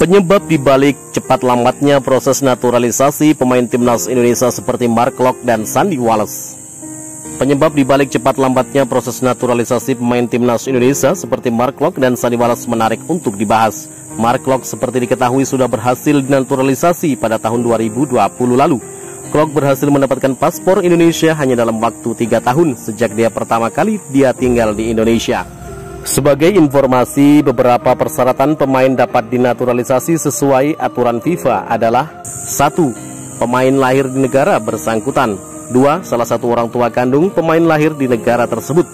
Penyebab dibalik cepat lambatnya proses naturalisasi pemain timnas Indonesia seperti Mark Klok dan Sandy Wallace. Penyebab dibalik cepat lambatnya proses naturalisasi pemain timnas Indonesia seperti Mark Klok dan Sandy Wallace menarik untuk dibahas. Mark Klok seperti diketahui sudah berhasil dinaturalisasi pada tahun 2020 lalu. Klok berhasil mendapatkan paspor Indonesia hanya dalam waktu 3 tahun sejak dia pertama kali tinggal di Indonesia. Sebagai informasi, beberapa persyaratan pemain dapat dinaturalisasi sesuai aturan FIFA adalah: 1. Pemain lahir di negara bersangkutan. 2. Salah satu orang tua kandung pemain lahir di negara tersebut.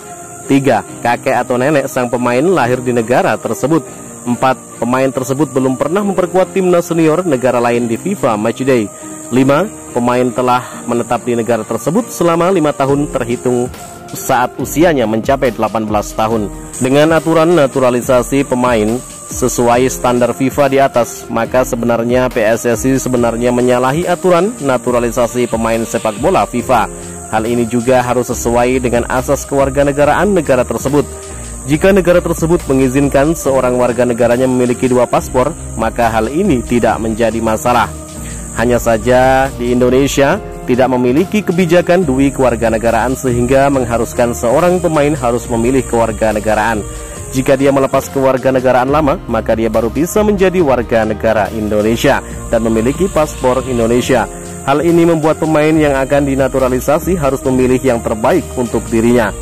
3. Kakek atau nenek sang pemain lahir di negara tersebut. 4. Pemain tersebut belum pernah memperkuat timnas senior negara lain di FIFA Matchday. 5. Pemain telah menetap di negara tersebut selama 5 tahun terhitung saat usianya mencapai 18 tahun. Dengan aturan naturalisasi pemain sesuai standar FIFA di atas, maka sebenarnya PSSI sebenarnya menyalahi aturan naturalisasi pemain sepak bola FIFA. Hal ini juga harus sesuai dengan asas kewarganegaraan negara tersebut. Jika negara tersebut mengizinkan seorang warga negaranya memiliki 2 paspor, maka hal ini tidak menjadi masalah. Hanya saja di Indonesia tidak memiliki kebijakan dui kewarganegaraan sehingga mengharuskan seorang pemain harus memilih kewarganegaraan. Jika dia melepas kewarganegaraan lama, maka dia baru bisa menjadi warga negara Indonesia dan memiliki paspor Indonesia. Hal ini membuat pemain yang akan dinaturalisasi harus memilih yang terbaik untuk dirinya.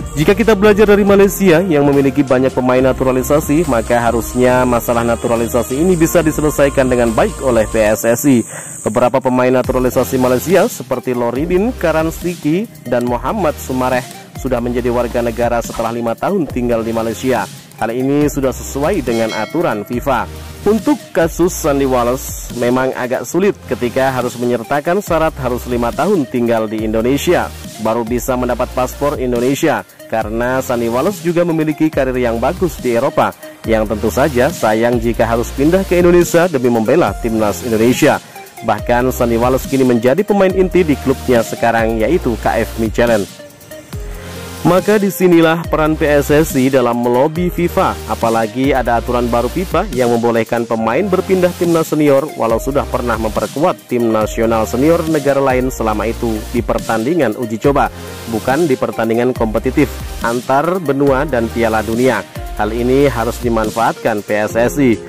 Jika kita belajar dari Malaysia yang memiliki banyak pemain naturalisasi, maka harusnya masalah naturalisasi ini bisa diselesaikan dengan baik oleh PSSI. Beberapa pemain naturalisasi Malaysia seperti Loridin Karansiki dan Muhammad Sumareh sudah menjadi warga negara setelah 5 tahun tinggal di Malaysia. Hal ini sudah sesuai dengan aturan FIFA. Untuk kasus Sandy Wallace memang agak sulit ketika harus menyertakan syarat harus 5 tahun tinggal di Indonesia baru bisa mendapat paspor Indonesia, karena Sandy Wallace juga memiliki karir yang bagus di Eropa, yang tentu saja sayang jika harus pindah ke Indonesia demi membela timnas Indonesia. Bahkan Sandy Wallace kini menjadi pemain inti di klubnya sekarang, yaitu KF Michelin. Maka disinilah peran PSSI dalam melobi FIFA, apalagi ada aturan baru FIFA yang membolehkan pemain berpindah timnas senior walau sudah pernah memperkuat tim nasional senior negara lain, selama itu di pertandingan uji coba, bukan di pertandingan kompetitif antar benua dan Piala Dunia. Hal ini harus dimanfaatkan PSSI.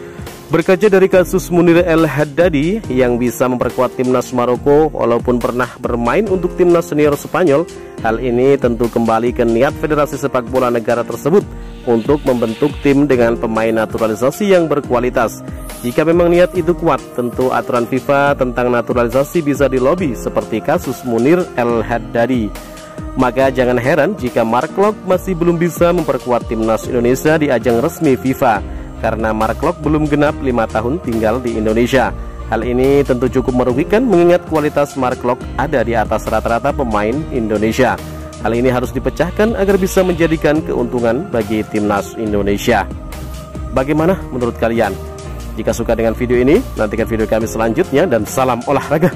Berkaca dari kasus Munir El Haddadi yang bisa memperkuat timnas Maroko walaupun pernah bermain untuk timnas senior Spanyol, hal ini tentu kembali ke niat Federasi Sepak Bola negara tersebut untuk membentuk tim dengan pemain naturalisasi yang berkualitas. Jika memang niat itu kuat, tentu aturan FIFA tentang naturalisasi bisa dilobi seperti kasus Munir El Haddadi. Maka jangan heran jika Mark Klok masih belum bisa memperkuat timnas Indonesia di ajang resmi FIFA, karena Mark Klok belum genap 5 tahun tinggal di Indonesia. Hal ini tentu cukup merugikan mengingat kualitas Mark Klok ada di atas rata-rata pemain Indonesia. Hal ini harus dipecahkan agar bisa menjadikan keuntungan bagi timnas Indonesia. Bagaimana menurut kalian? Jika suka dengan video ini, nantikan video kami selanjutnya dan salam olahraga.